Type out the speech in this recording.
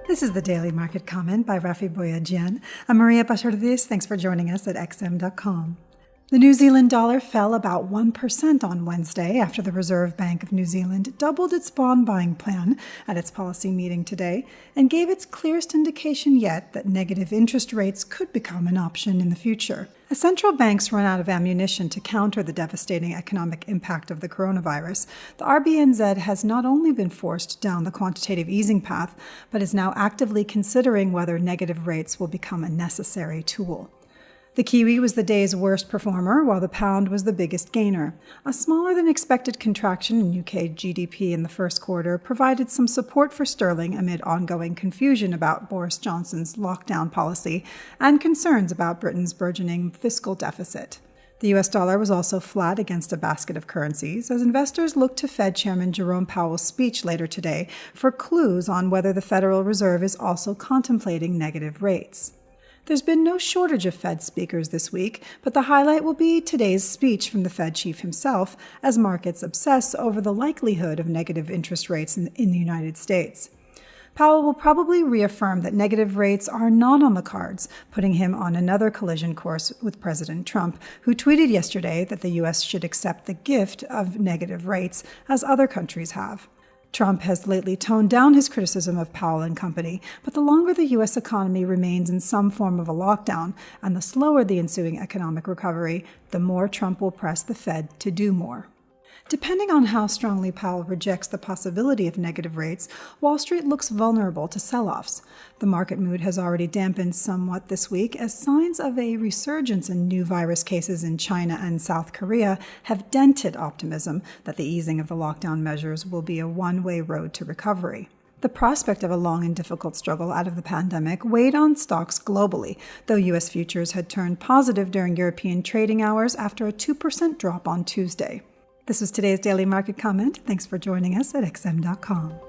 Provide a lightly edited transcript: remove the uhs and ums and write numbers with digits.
This is the Daily Market Comment by Rafi Boyadjian. I'm Maria Bashardis. Thanks for joining us at xm.com. The New Zealand dollar fell about 1% on Wednesday after the Reserve Bank of New Zealand doubled its bond buying plan at its policy meeting today and gave its clearest indication yet that negative interest rates could become an option in the future. As central banks run out of ammunition to counter the devastating economic impact of the coronavirus, the RBNZ has not only been forced down the quantitative easing path, but is now actively considering whether negative rates will become a necessary tool. The Kiwi was the day's worst performer, while the pound was the biggest gainer. A smaller-than-expected contraction in UK GDP in the first quarter provided some support for sterling amid ongoing confusion about Boris Johnson's lockdown policy and concerns about Britain's burgeoning fiscal deficit. The US dollar was also flat against a basket of currencies as investors looked to Fed Chairman Jerome Powell's speech later today for clues on whether the Federal Reserve is also contemplating negative rates. There's been no shortage of Fed speakers this week, but the highlight will be today's speech from the Fed chief himself as markets obsess over the likelihood of negative interest rates in the United States. Powell will probably reaffirm that negative rates are not on the cards, putting him on another collision course with President Trump, who tweeted yesterday that the U.S. should accept the gift of negative rates, as other countries have. Trump has lately toned down his criticism of Powell and company, but the longer the U.S. economy remains in some form of a lockdown and the slower the ensuing economic recovery, the more Trump will press the Fed to do more. Depending on how strongly Powell rejects the possibility of negative rates, Wall Street looks vulnerable to sell-offs. The market mood has already dampened somewhat this week as signs of a resurgence in new virus cases in China and South Korea have dented optimism that the easing of the lockdown measures will be a one-way road to recovery. The prospect of a long and difficult struggle out of the pandemic weighed on stocks globally, though U.S. futures had turned positive during European trading hours after a 2% drop on Tuesday. This was today's Daily Market Comment. Thanks for joining us at xm.com.